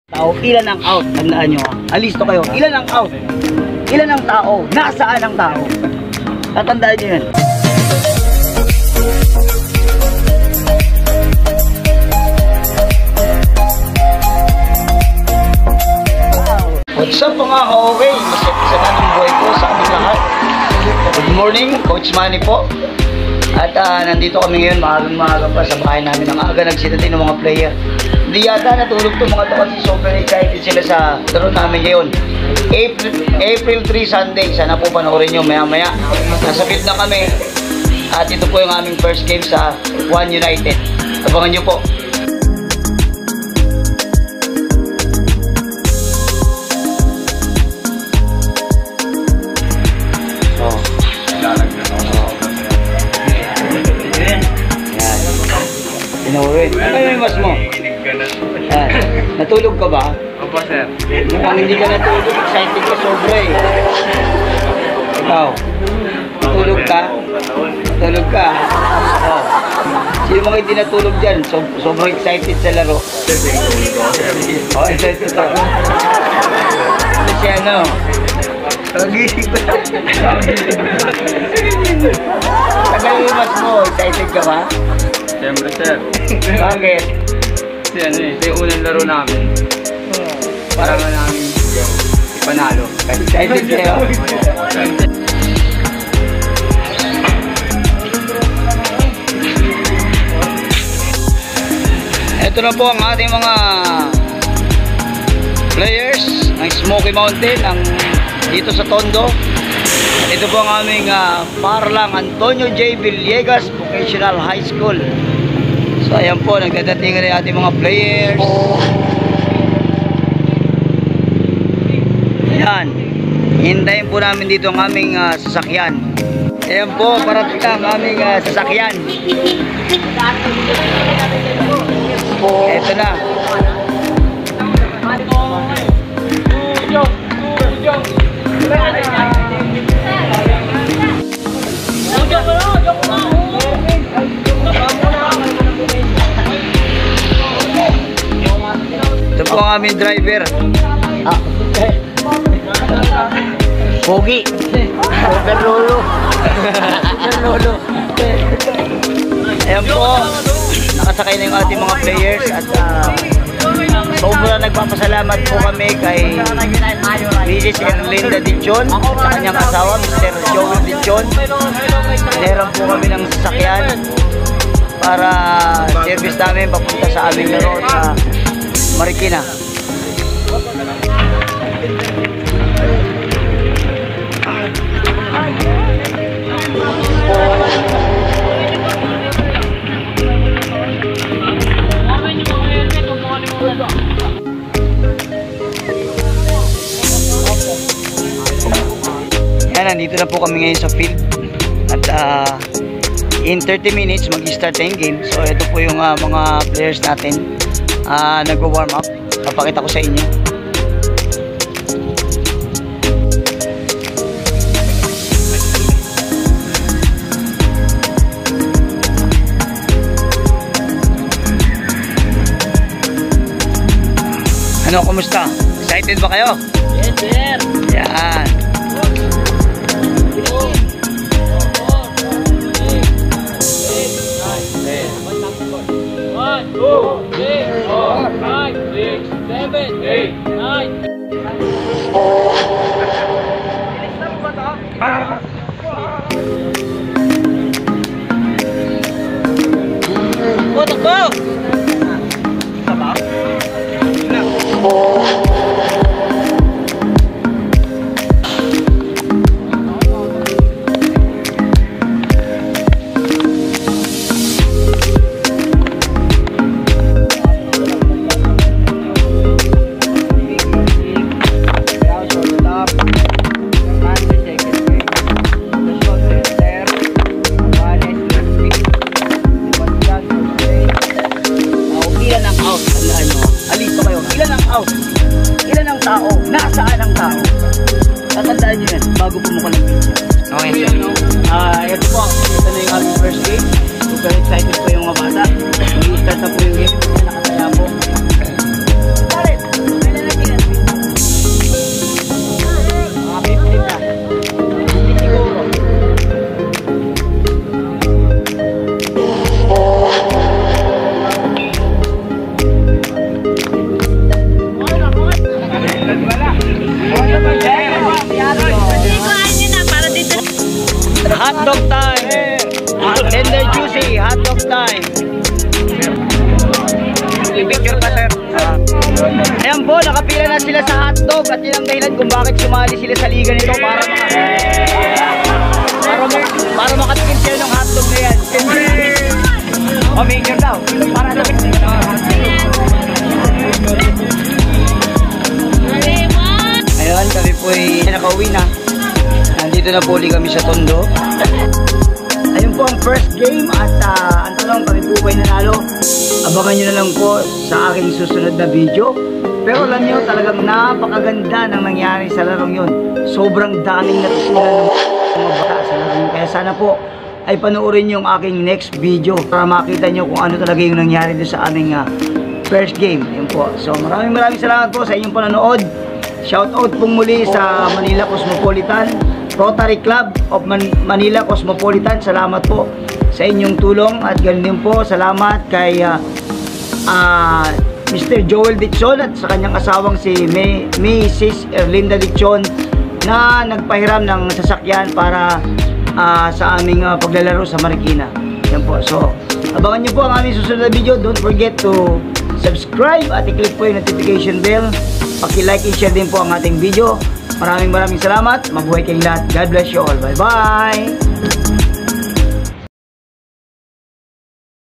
Tao, ilan ang out? Tandaan nyo ha. Alisto kayo. Ilan ang out? Ilan ang tao? Nasaan ang tao? Tatandaan nyo yan. What's up mga ka-okay? Masaya na ng buhay ko sa aming lahat. Good morning, Coach Manny po. At nandito kami ngayon, maagang-maaga pa sa bahay namin. Ang aga nagsitatin ng mga player. Hindi yata natulog to mga to kasi super excited sila sa laro namin ngayon. April 3 Sunday. Sana po panoorin nyo maya-maya. Nasa field na kami. At ito po yung aming first game sa One United. Abangan nyo po. Inuwi. Ano yung mas mo? Natulog ka ba? Opo, sir. Mukhang hindi ka natulog. Excited ka sobra eh. Ikaw? Natulog ka? Natulog ka? Oh. Sino mga hindi natulog dyan? Sobrang excited sa laro. Oh, excited ka. Ano siya, ano? Nagising ko na. Tagal yung mas mo. Excited ka ba? Siyempre, sir. Bakit? Kasi ano eh, ito yung unang laro namin. Para nga namin ipanalo. Excited kayo? Ito na po ang ating mga players ng Smoky Mountain dito sa Tondo. At ito po ang aming Parlang Antonio J. Villegas Vocational High School. So ayan po, nagdadatingan na ating mga players. Ayan, hintayin po namin dito ang aming sasakyan. Ayan po, parating ang aming sasakyan. Ito na. Ito po ang aming driver. Pogi. Super Lolo. Super Lolo. Ayan po, nakasakay na yung ating mga players at sobrang nagpapasalamat po kami kay Mrs. Erlinda Dichon at sa kanyang asawa, Mr. Joel Dichon. Meron po kami ng sasakyan para service namin papunta sa aming laro sa Marikina. Yan, nandito na po kami ngayon sa field at in 30 minutes mag-start na yung game. So ito po yung mga players natin nagwa-warm up. Papakita ko sa inyo. Ano, kumusta? Excited ba kayo? Yes, sir. Yan. One, two, three, four, five, six, seven, eight, nine. Takbo! Nasaan ang tao? Tatandaan nyo yan bago pumukan ng video. Okay. Ito po, ito na yung aming first game. Super excited po yung mga bata. Mag-start na po yung game. Nakataya po. Start it! Hotdog time. Tender juicy, hotdog time. Picture pa, sir. Ayan po, nakapila na sila sa hotdog at yun ang dahilan kung bakit sumali sila sa liga nito para makatikin sila ng hotdog na yan. O, picture daw. Para na ayun, kami po ay nakauwi na. Nandito na po ulit kami sa Tondo. Ayun po ang first game at ang tanong, kami po ba'y nanalo? Abangan nyo na lang po sa aking susunod na video. Pero alam nyo, talagang napakaganda ng nangyari sa larong yun. Sobrang daming natusira ng mga bata sa larong yun. Kaya sana po ay panoorin yung aking next video para makita nyo kung ano talaga yung nangyari doon sa aming first game. Ayun po. So maraming salamat po sa inyong panonood. Shoutout pong muli sa Manila Cosmopolitan, Rotary Club of Manila Cosmopolitan. Salamat po sa inyong tulong at ganoon din po salamat kay Mr. Joel Ditson at sa kanyang asawang si Mrs. Erlinda Ditson na nagpahiram ng sasakyan para sa aming paglalaro sa Marikina. Yan po. So, abangan nyo po ang aming susunod na video. Don't forget to subscribe at i-click po yung notification bell. Paki-like and share din po ang ating video. Maraming salamat. Mabuhay kayong lahat. God bless you all. Bye-bye!